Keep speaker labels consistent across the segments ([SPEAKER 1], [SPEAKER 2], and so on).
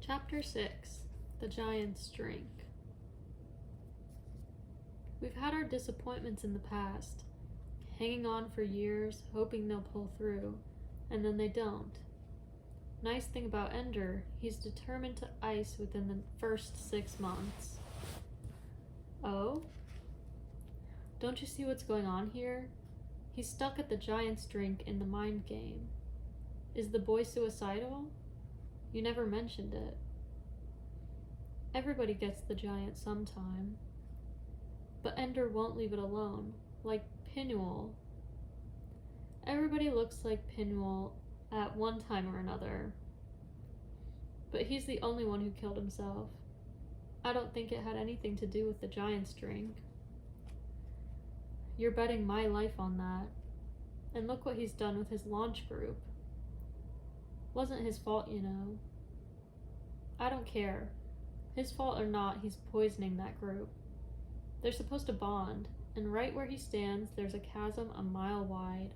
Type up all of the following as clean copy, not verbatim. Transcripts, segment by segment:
[SPEAKER 1] Chapter 6 The Giant's Drink. We've had our disappointments in the past, hanging on for years, hoping they'll pull through, and then they don't. Nice thing about Ender, he's determined to ice within the first 6 months. Oh? Don't you see what's going on here? He's stuck at the Giant's Drink in the mind game. Is the boy suicidal? You never mentioned it. Everybody gets the giant sometime. But Ender won't leave it alone, like Pinuel. Everybody looks like Pinuel at one time or another. But he's the only one who killed himself. I don't think it had anything to do with the Giant's Drink. You're betting my life on that. And look what he's done with his launch group. Wasn't his fault, you know. I don't care. His fault or not, he's poisoning that group. They're supposed to bond, and right where he stands, there's a chasm a mile wide.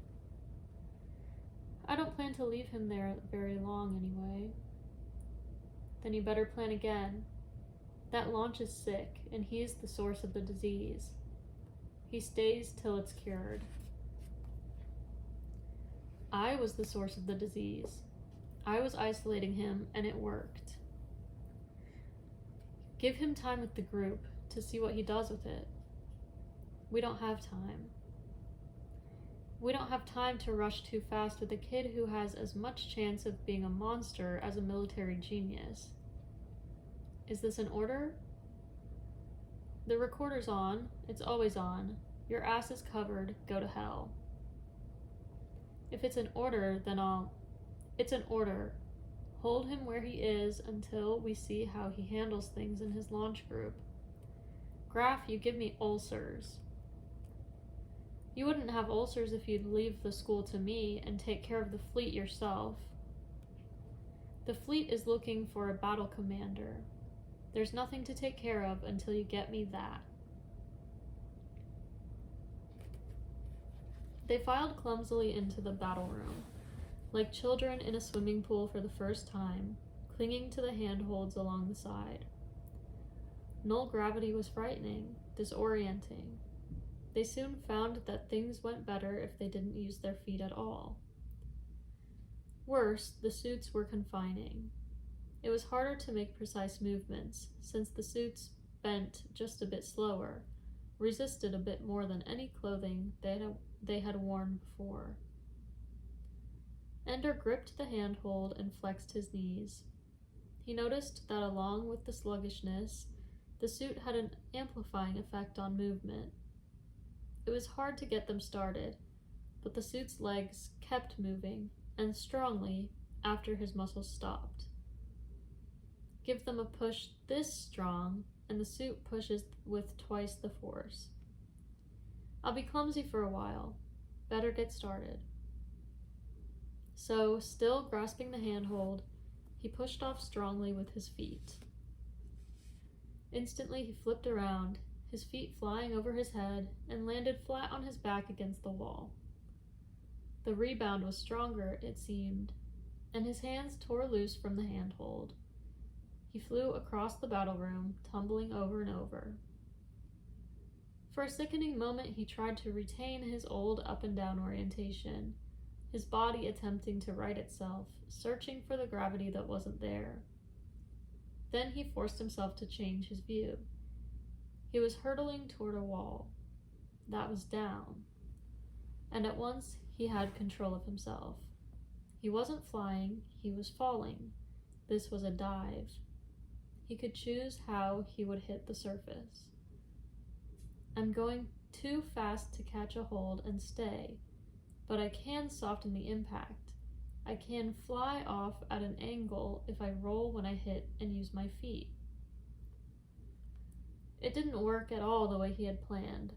[SPEAKER 1] I don't plan to leave him there very long anyway. Then you better plan again. That launch is sick, and he is the source of the disease. He stays till it's cured. I was the source of the disease. I was isolating him, and it worked. Give him time with the group to see what he does with it. We don't have time. We don't have time to rush too fast with a kid who has as much chance of being a monster as a military genius. Is this an order? The recorder's on. It's always on. Your ass is covered. Go to hell. If it's an order, then It's an order. Hold him where he is until we see how he handles things in his launch group. Graf, you give me ulcers. You wouldn't have ulcers if you'd leave the school to me and take care of the fleet yourself. The fleet is looking for a battle commander. There's nothing to take care of until you get me that. They filed clumsily into the battle room, like children in a swimming pool for the first time, clinging to the handholds along the side. Null gravity was frightening, disorienting. They soon found that things went better if they didn't use their feet at all. Worse, the suits were confining. It was harder to make precise movements, since the suits bent just a bit slower, resisted a bit more than any clothing they had worn before. Ender gripped the handhold and flexed his knees. He noticed that along with the sluggishness, the suit had an amplifying effect on movement. It was hard to get them started, but the suit's legs kept moving, and strongly, after his muscles stopped. Give them a push this strong, and the suit pushes with twice the force. I'll be clumsy for a while. Better get started. So, still grasping the handhold, he pushed off strongly with his feet. Instantly he flipped around, his feet flying over his head, and landed flat on his back against the wall. The rebound was stronger, it seemed, and his hands tore loose from the handhold. He flew across the battle room, tumbling over and over. For a sickening moment he tried to retain his old up-and-down orientation, his body attempting to right itself, searching for the gravity that wasn't there. Then he forced himself to change his view. He was hurtling toward a wall. That was down. And at once he had control of himself. He wasn't flying, he was falling. This was a dive. He could choose how he would hit the surface. I'm going too fast to catch a hold and stay, but I can soften the impact. I can fly off at an angle if I roll when I hit and use my feet. It didn't work at all the way he had planned.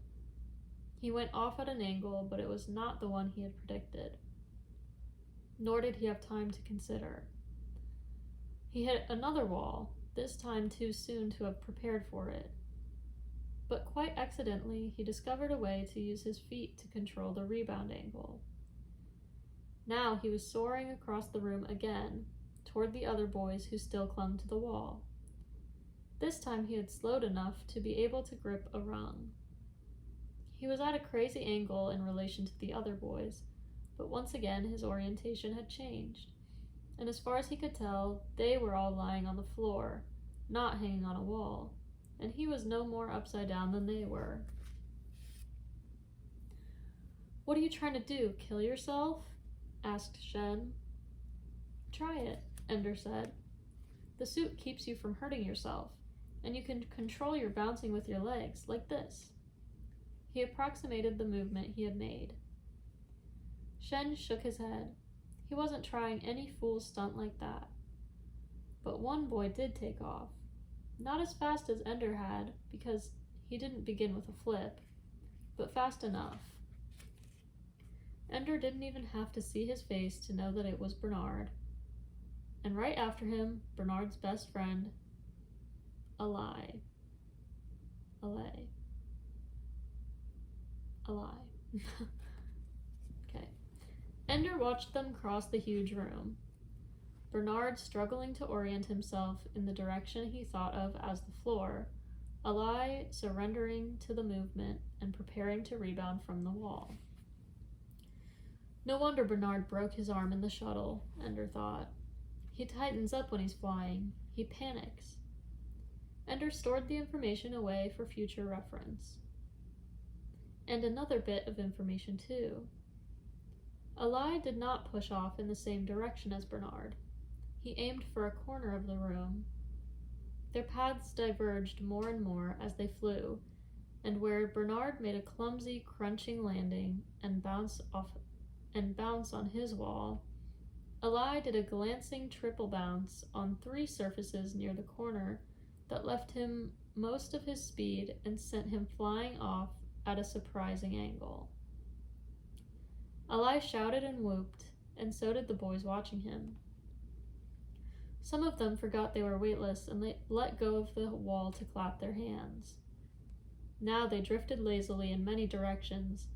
[SPEAKER 1] He went off at an angle, but it was not the one he had predicted. Nor did he have time to consider. He hit another wall, this time too soon to have prepared for it. But quite accidentally, he discovered a way to use his feet to control the rebound angle. Now he was soaring across the room again, toward the other boys who still clung to the wall. This time he had slowed enough to be able to grip a rung. He was at a crazy angle in relation to the other boys, but once again his orientation had changed, and as far as he could tell, they were all lying on the floor, not hanging on a wall, and he was no more upside down than they were. "What are you trying to do, kill yourself?" asked Shen. "Try it," Ender said. "The suit keeps you from hurting yourself, and you can control your bouncing with your legs, like this." He approximated the movement he had made. Shen shook his head. He wasn't trying any fool stunt like that. But one boy did take off. Not as fast as Ender had, because he didn't begin with a flip, but fast enough. Ender didn't even have to see his face to know that it was Bernard. And right after him, Bernard's best friend, Alai. Okay. Ender watched them cross the huge room. Bernard struggling to orient himself in the direction he thought of as the floor, Alai surrendering to the movement and preparing to rebound from the wall. No wonder Bernard broke his arm in the shuttle, Ender thought. He tightens up when he's flying. He panics. Ender stored the information away for future reference. And another bit of information, too. Alai did not push off in the same direction as Bernard. He aimed for a corner of the room. Their paths diverged more and more as they flew, and where Bernard made a clumsy, crunching landing and bounce on his wall, Alai did a glancing triple bounce on 3 surfaces near the corner that left him most of his speed and sent him flying off at a surprising angle. Alai shouted and whooped, and so did the boys watching him. Some of them forgot they were weightless and let go of the wall to clap their hands. Now they drifted lazily in many directions,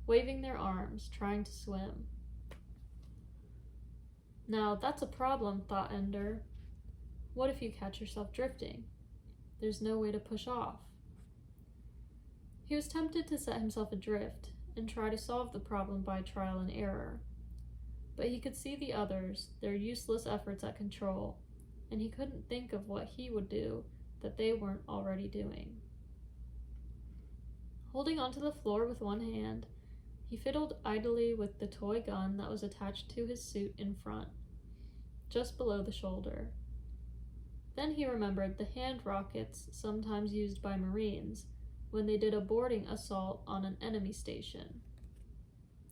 [SPEAKER 1] waving their arms, trying to swim. Now that's a problem, thought Ender. What if you catch yourself drifting? There's no way to push off. He was tempted to set himself adrift and try to solve the problem by trial and error. But he could see the others, their useless efforts at control, and he couldn't think of what he would do that they weren't already doing. Holding onto the floor with one hand, he fiddled idly with the toy gun that was attached to his suit in front, just below the shoulder. Then he remembered the hand rockets sometimes used by Marines when they did a boarding assault on an enemy station.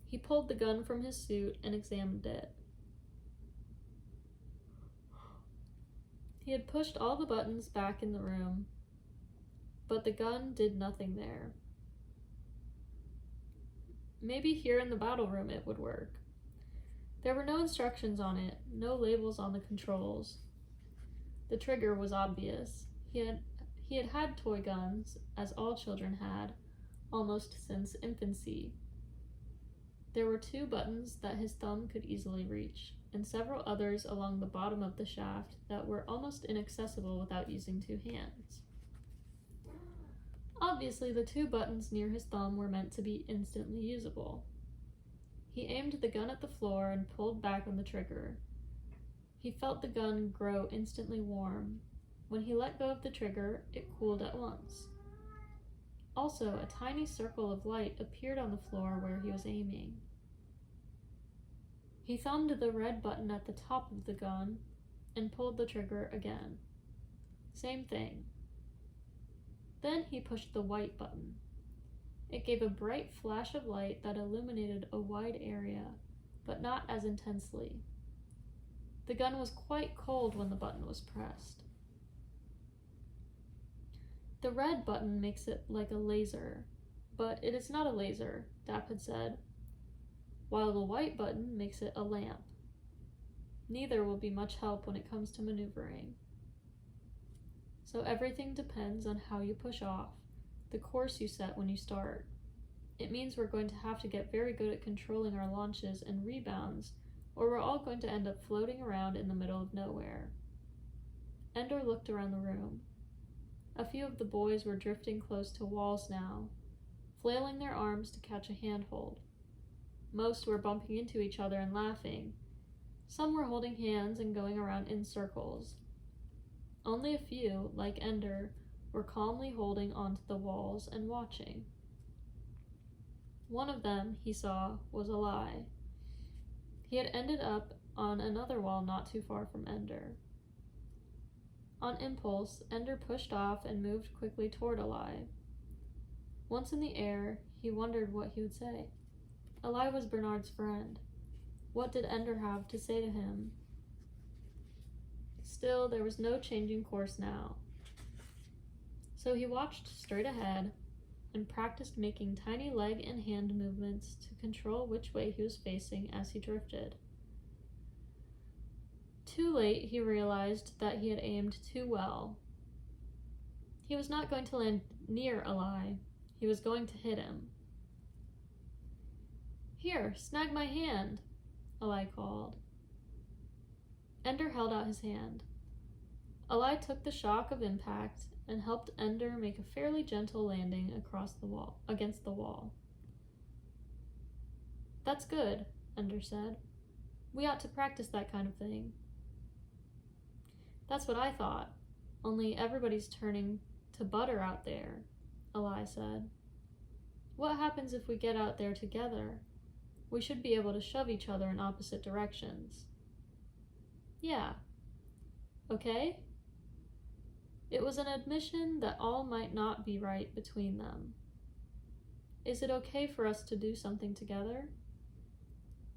[SPEAKER 1] He pulled the gun from his suit and examined it. He had pushed all the buttons back in the room, but the gun did nothing there. Maybe here in the battle room it would work. There were no instructions on it, no labels on the controls. The trigger was obvious. He had had toy guns, as all children had, almost since infancy. There were 2 buttons that his thumb could easily reach, and several others along the bottom of the shaft that were almost inaccessible without using 2 hands. Obviously, the 2 buttons near his thumb were meant to be instantly usable. He aimed the gun at the floor and pulled back on the trigger. He felt the gun grow instantly warm. When he let go of the trigger, it cooled at once. Also, a tiny circle of light appeared on the floor where he was aiming. He thumbed the red button at the top of the gun and pulled the trigger again. Same thing. Then he pushed the white button. It gave a bright flash of light that illuminated a wide area, but not as intensely. The gun was quite cold when the button was pressed. The red button makes it like a laser, but it is not a laser, Dap had said, while the white button makes it a lamp. Neither will be much help when it comes to maneuvering. So everything depends on how you push off, the course you set when you start. It means we're going to have to get very good at controlling our launches and rebounds or we're all going to end up floating around in the middle of nowhere. Ender looked around the room. A few of the boys were drifting close to walls now, flailing their arms to catch a handhold. Most were bumping into each other and laughing. Some were holding hands and going around in circles. Only a few, like Ender, were calmly holding onto the walls and watching. One of them, he saw, was Alai. He had ended up on another wall not too far from Ender. On impulse, Ender pushed off and moved quickly toward Alai. Once in the air, he wondered what he would say. Alai was Bernard's friend. What did Ender have to say to him? Still, there was no changing course now. So he watched straight ahead and practiced making tiny leg and hand movements to control which way he was facing as he drifted. Too late, he realized that he had aimed too well. He was not going to land near Alai. He was going to hit him. "Here, snag my hand," Alai called. Ender held out his hand. Alai took the shock of impact and helped Ender make a fairly gentle landing against the wall. "That's good," Ender said. "We ought to practice that kind of thing." "That's what I thought, only everybody's turning to butter out there," Alai said. "What happens if we get out there together? We should be able to shove each other in opposite directions." "Yeah. Okay?" It was an admission that all might not be right between them. "Is it okay for us to do something together?"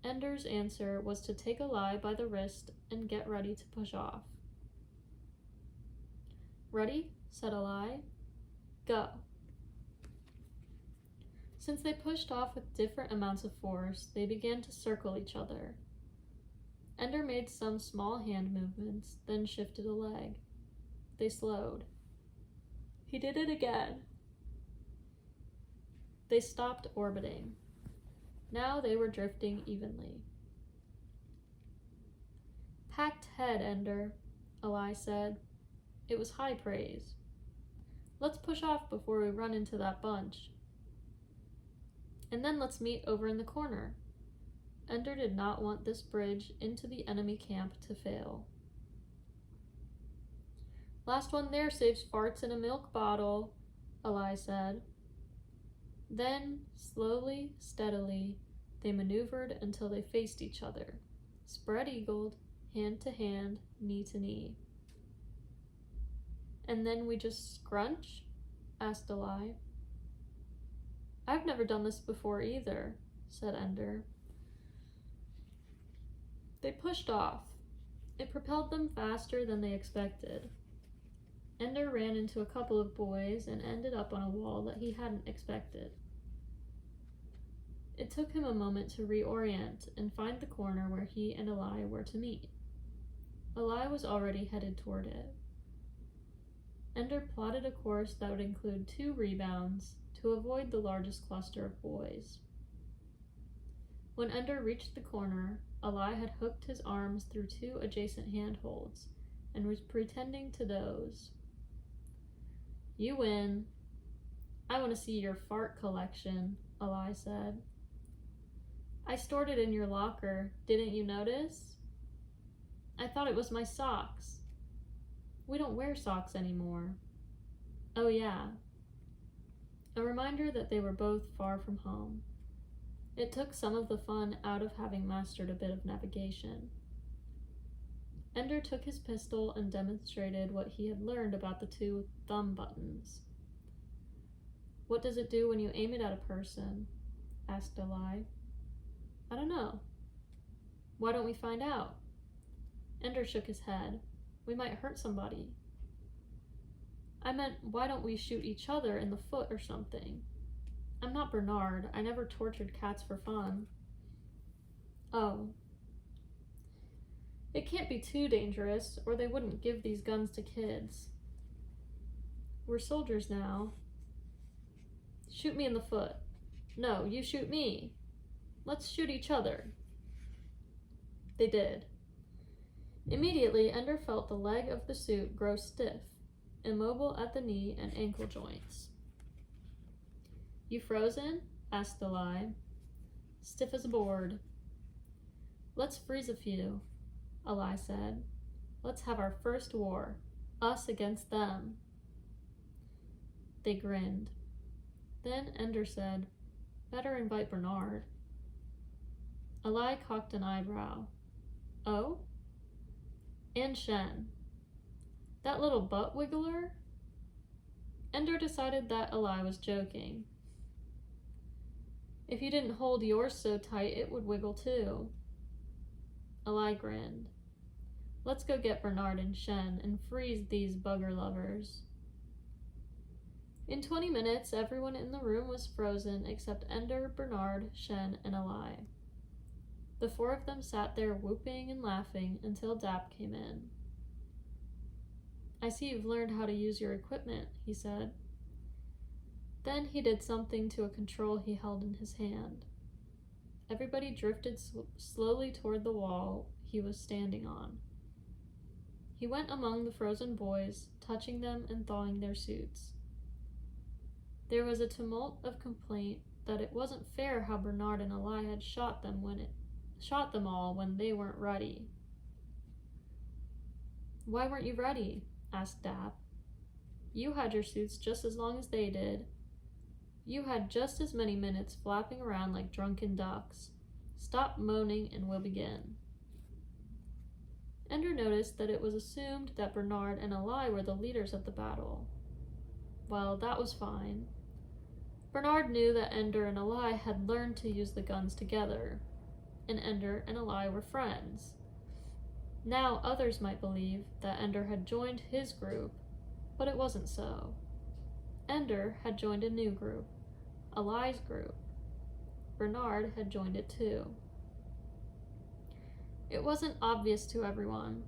[SPEAKER 1] Ender's answer was to take Alai by the wrist and get ready to push off. "Ready?" said Alai. "Go." Since they pushed off with different amounts of force, they began to circle each other. Ender made some small hand movements, then shifted a leg. They slowed. He did it again. They stopped orbiting. Now they were drifting evenly. "Packed head, Ender," Alai said. It was high praise. "Let's push off before we run into that bunch. And then let's meet over in the corner." Ender did not want this bridge into the enemy camp to fail. "Last one there saves farts in a milk bottle," Alai said. Then, slowly, steadily, they maneuvered until they faced each other, spread-eagled, hand to hand, knee to knee. "And then we just scrunch?" asked Alai. "I've never done this before either," said Ender. They pushed off. It propelled them faster than they expected. Ender ran into a couple of boys and ended up on a wall that he hadn't expected. It took him a moment to reorient and find the corner where he and Alai were to meet. Alai was already headed toward it. Ender plotted a course that would include 2 rebounds to avoid the largest cluster of boys. When Ender reached the corner, Alai had hooked his arms through 2 adjacent handholds and was pretending to doze. "You win. I want to see your fart collection," Alai said. "I stored it in your locker. Didn't you notice? I thought it was my socks. We don't wear socks anymore." "Oh yeah." A reminder that they were both far from home. It took some of the fun out of having mastered a bit of navigation. Ender took his pistol and demonstrated what he had learned about the 2 thumb buttons. "What does it do when you aim it at a person?" asked Alai. "I don't know." "Why don't we find out?" Ender shook his head. "We might hurt somebody." "I meant, why don't we shoot each other in the foot or something? I'm not Bernard. I never tortured cats for fun." "Oh. It can't be too dangerous, or they wouldn't give these guns to kids. We're soldiers now." "Shoot me in the foot." "No, you shoot me. Let's shoot each other." They did. Immediately, Ender felt the leg of the suit grow stiff, immobile at the knee and ankle joints. "You frozen?" asked Alai. "Stiff as a board." "Let's freeze a few," Alai said. "Let's have our first war. Us against them." They grinned. Then Ender said, "Better invite Bernard." Alai cocked an eyebrow. "Oh?" "And Shen. That little butt wiggler?" Ender decided that Alai was joking. "If you didn't hold yours so tight, it would wiggle too." Alai grinned. "Let's go get Bernard and Shen and freeze these bugger lovers." In 20 minutes, everyone in the room was frozen except Ender, Bernard, Shen, and Alai. The 4 of them sat there whooping and laughing until Dap came in. "I see you've learned how to use your equipment," he said. Then he did something to a control he held in his hand. Everybody drifted slowly toward the wall he was standing on. He went among the frozen boys, touching them and thawing their suits. There was a tumult of complaint that it wasn't fair how Bernard and Alai had shot them all when they weren't ready. "Why weren't you ready?" asked Dap. "You had your suits just as long as they did. You had just as many minutes flapping around like drunken ducks. Stop moaning and we'll begin." Ender noticed that it was assumed that Bernard and Alai were the leaders of the battle. Well, that was fine. Bernard knew that Ender and Alai had learned to use the guns together, and Ender and Alai were friends. Now others might believe that Ender had joined his group, but it wasn't so. Ender had joined a new group, Alai's group. Bernard had joined it too. It wasn't obvious to everyone.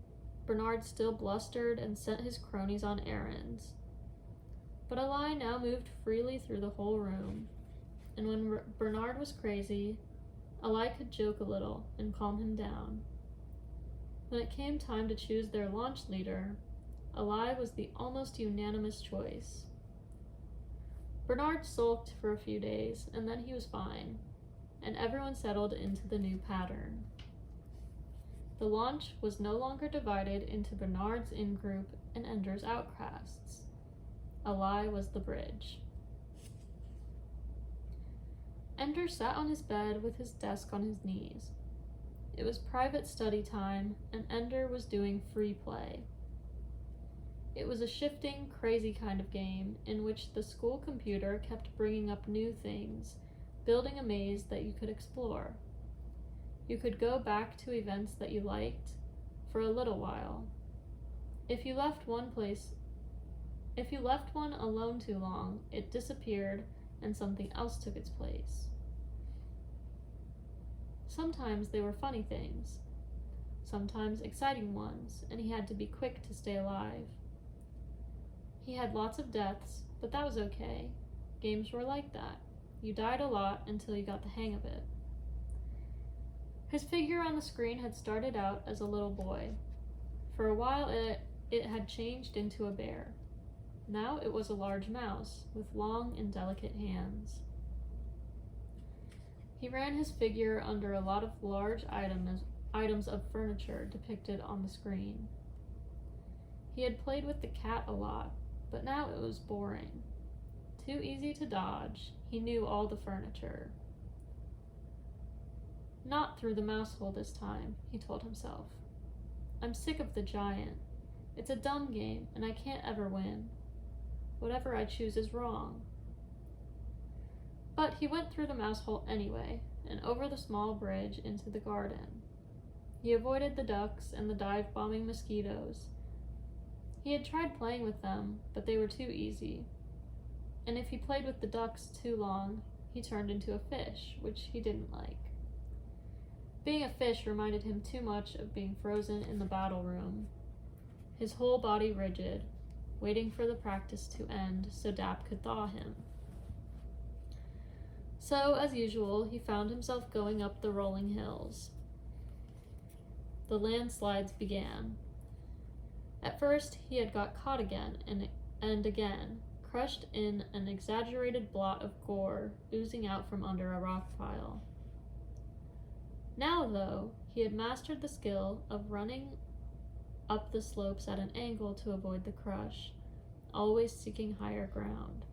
[SPEAKER 1] Bernard still blustered and sent his cronies on errands. But Alai now moved freely through the whole room, and when Bernard was crazy, Alai could joke a little and calm him down. When it came time to choose their launch leader, Alai was the almost unanimous choice. Bernard sulked for a few days, and then he was fine, and everyone settled into the new pattern. The launch was no longer divided into Bernard's in-group and Ender's outcasts. Alai was the bridge. Ender sat on his bed with his desk on his knees. It was private study time, and Ender was doing free play. It was a shifting, crazy kind of game in which the school computer kept bringing up new things, building a maze that you could explore. You could go back to events that you liked for a little while. If you left one alone too long, it disappeared and something else took its place. Sometimes they were funny things, sometimes exciting ones, and he had to be quick to stay alive. He had lots of deaths, but that was okay. Games were like that. You died a lot until you got the hang of it. His figure on the screen had started out as a little boy. For a while it had changed into a bear. Now it was a large mouse with long and delicate hands. He ran his figure under a lot of large items of furniture depicted on the screen. He had played with the cat a lot, but now it was boring. Too easy to dodge, he knew all the furniture. Not through the mouse hole this time, he told himself. I'm sick of the giant. It's a dumb game, and I can't ever win. Whatever I choose is wrong. But he went through the mouse hole anyway, and over the small bridge into the garden. He avoided the ducks and the dive-bombing mosquitoes. He had tried playing with them, but they were too easy. And if he played with the ducks too long, he turned into a fish, which he didn't like. Being a fish reminded him too much of being frozen in the battle room, his whole body rigid, waiting for the practice to end so Dap could thaw him. So, as usual, he found himself going up the rolling hills. the landslides began. At first, he had got caught again and again, crushed in an exaggerated blot of gore oozing out from under a rock pile. Now, though, he had mastered the skill of running up the slopes at an angle to avoid the crush, always seeking higher ground.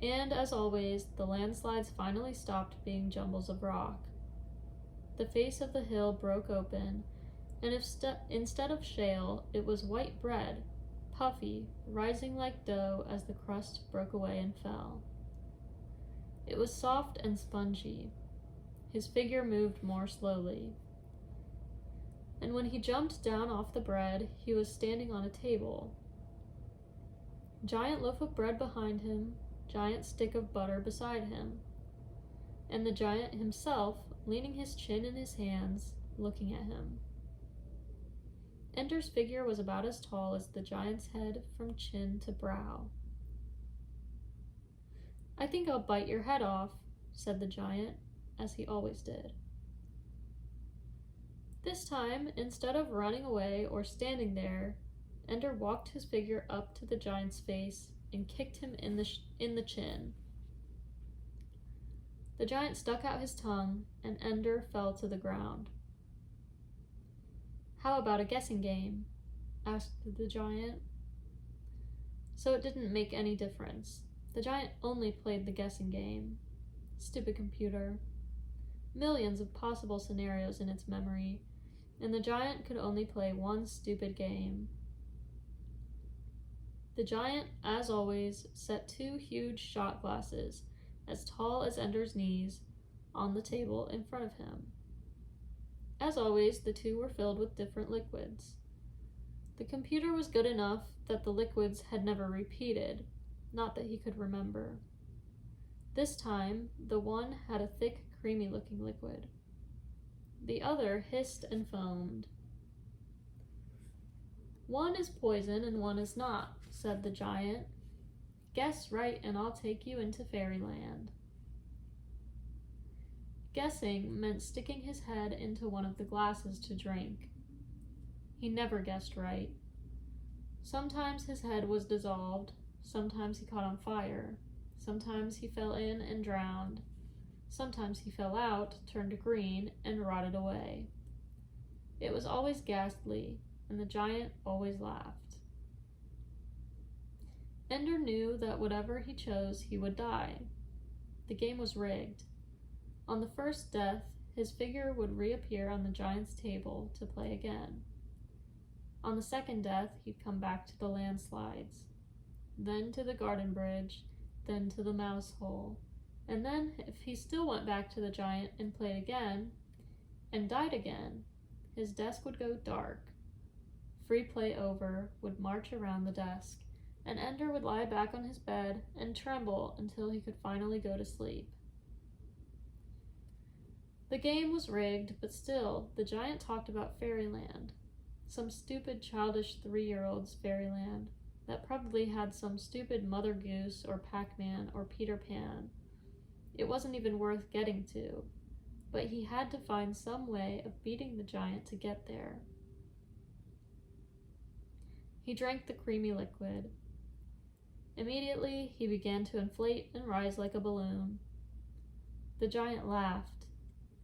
[SPEAKER 1] And, as always, the landslides finally stopped being jumbles of rock. The face of the hill broke open, and instead of shale, it was white bread, puffy, rising like dough as the crust broke away and fell. It was soft and spongy. His figure moved more slowly. And when he jumped down off the bread, he was standing on a table. Giant loaf of bread behind him, giant stick of butter beside him, and the giant himself leaning his chin in his hands, looking at him. Ender's figure was about as tall as the giant's head from chin to brow. "I think I'll bite your head off," said the giant, as he always did. This time, instead of running away or standing there, Ender walked his figure up to the giant's face and kicked him in the chin. The giant stuck out his tongue, and Ender fell to the ground. "How about a guessing game?" asked the giant. So it didn't make any difference. The giant only played the guessing game. Stupid computer. Millions of possible scenarios in its memory, and the giant could only play one stupid game. The giant, as always, set 2 huge shot glasses, as tall as Ender's knees, on the table in front of him. As always, the 2 were filled with different liquids. The computer was good enough that the liquids had never repeated, not that he could remember. This time, the one had a thick, creamy-looking liquid. The other hissed and foamed. "One is poison and one is not," said the giant. "Guess right and I'll take you into fairyland." Guessing meant sticking his head into one of the glasses to drink. He never guessed right. Sometimes his head was dissolved, sometimes he caught on fire, sometimes he fell in and drowned, sometimes he fell out, turned green, and rotted away. It was always ghastly, and the giant always laughed. Ender knew that whatever he chose, he would die. The game was rigged. On the first death, his figure would reappear on the giant's table to play again. On the second death, he'd come back to the landslides, then to the garden bridge, then to the mouse hole, and then, if he still went back to the giant and played again, and died again, his desk would go dark. Free play over would march around the desk, and Ender would lie back on his bed and tremble until he could finally go to sleep. The game was rigged, but still, the giant talked about fairyland. Some stupid, childish 3-year-old's fairyland that probably had some stupid Mother Goose or Pac-Man or Peter Pan. It wasn't even worth getting to, but he had to find some way of beating the giant to get there. He drank the creamy liquid. Immediately, he began to inflate and rise like a balloon. The giant laughed.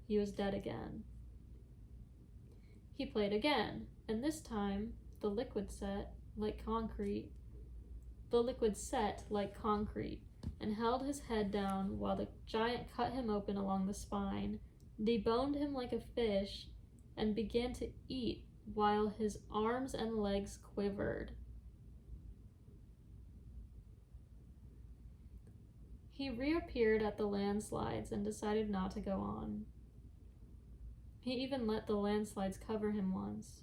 [SPEAKER 1] He was dead again. He played again, and this time, the liquid set like concrete, and held his head down while the giant cut him open along the spine, deboned him like a fish, and began to eat while his arms and legs quivered. He reappeared at the landslides and decided not to go on. He even let the landslides cover him once.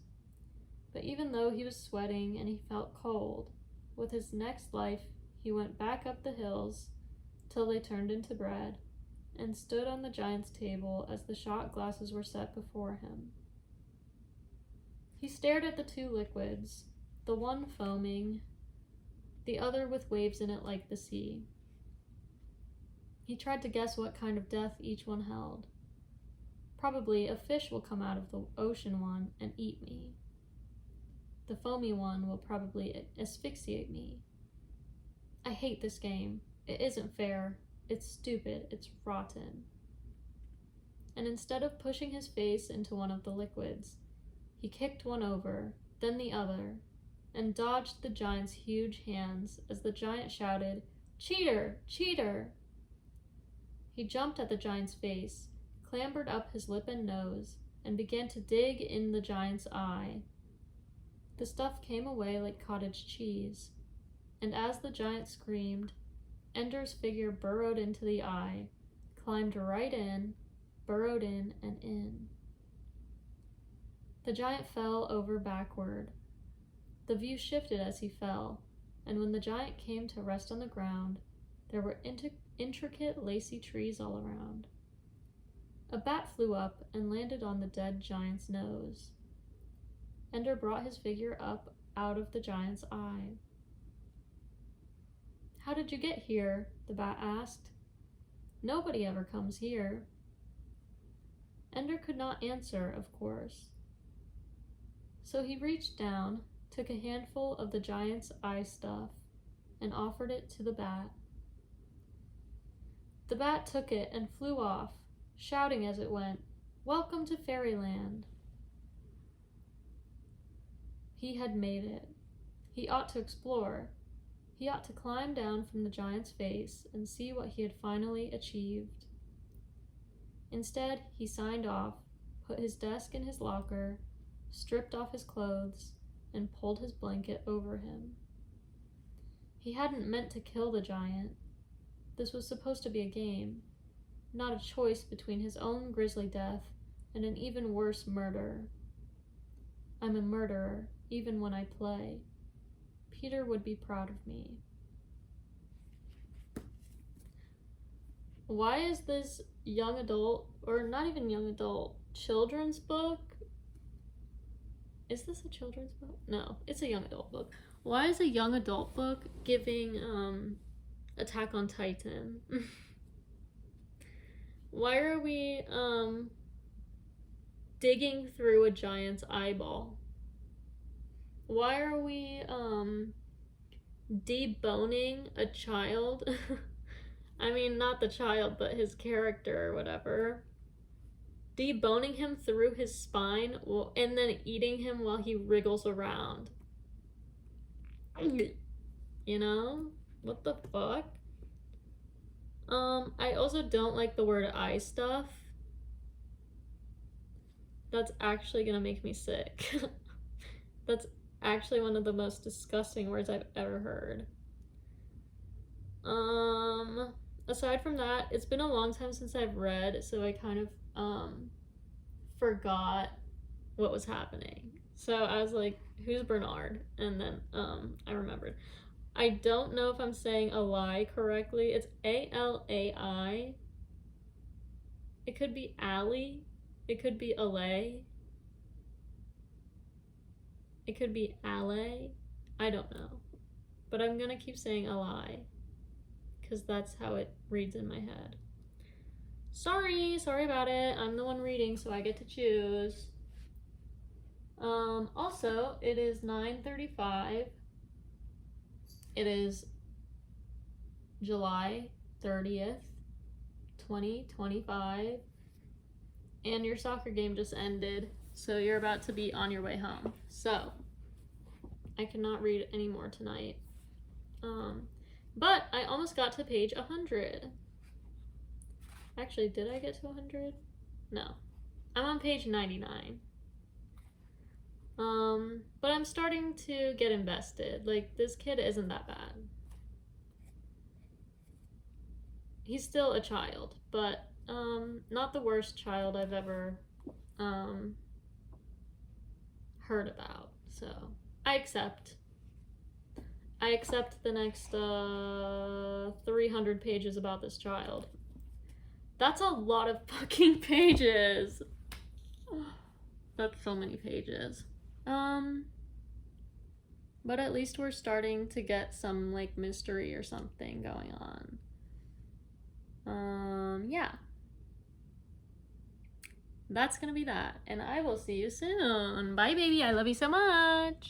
[SPEAKER 1] But even though he was sweating and he felt cold, with his next life he went back up the hills till they turned into bread, and stood on the giant's table as the shot glasses were set before him. He stared at the 2 liquids, the one foaming, the other with waves in it like the sea. He tried to guess what kind of death each one held. Probably a fish will come out of the ocean one and eat me. The foamy one will probably asphyxiate me. I hate this game. It isn't fair. It's stupid. It's rotten. And instead of pushing his face into one of the liquids, he kicked one over, then the other, and dodged the giant's huge hands as the giant shouted, "Cheater! Cheater!" He jumped at the giant's face, clambered up his lip and nose, and began to dig in the giant's eye. The stuff came away like cottage cheese, and as the giant screamed, Ender's figure burrowed into the eye, climbed right in, burrowed in and in. The giant fell over backward. The view shifted as he fell, and when the giant came to rest on the ground, there were intricate, lacy trees all around. A bat flew up and landed on the dead giant's nose. Ender brought his figure up out of the giant's eye. "How did you get here?" the bat asked. "Nobody ever comes here." Ender could not answer, of course. So he reached down, took a handful of the giant's eye stuff, and offered it to the bat. The bat took it and flew off, shouting as it went, "Welcome to Fairyland." He had made it. He ought to explore. He ought to climb down from the giant's face and see what he had finally achieved. Instead, he signed off, put his desk in his locker, stripped off his clothes, and pulled his blanket over him. He hadn't meant to kill the giant. This was supposed to be a game, not a choice between his own grisly death and an even worse murder. I'm a murderer, even when I play. Peter would be proud of me. Why is this young adult, or not even young adult, children's book? Is this a children's book? No, it's a young adult book. Why is a young adult book giving Attack on Titan? Why are we digging through a giant's eyeball? Why are we deboning a child? I mean, not the child, but his character or whatever. Deboning him through his spine and then eating him while he wriggles around. You know? What the fuck? I also don't like the word eye stuff. That's actually gonna make me sick. That's actually one of the most disgusting words I've ever heard. Aside from that, it's been a long time since I've read, so I kind of forgot what was happening. So I was like, who's Bernard? And then I remembered. I don't know if I'm saying Alai correctly. It's A-L-A-I. It could be Allie. It could be Alay. It could be Alay. I don't know. But I'm gonna keep saying Alai, because that's how it reads in my head. Sorry about it. I'm the one reading, so I get to choose. Also, it is 9:35. It is July 30th, 2025, and your soccer game just ended, so you're about to be on your way home. So, I cannot read anymore tonight. But I almost got to page 100. Actually, did I get to 100? No. I'm on page 99. But I'm starting to get invested. Like, this kid isn't that bad. He's still a child, but not the worst child I've ever heard about. So I accept the next 300 pages about this child. That's a lot of fucking pages. That's so many pages. But at least we're starting to get some, like, mystery or something going on. Yeah. that's gonna be that. And I will see you soon. Bye, baby. I love you so much.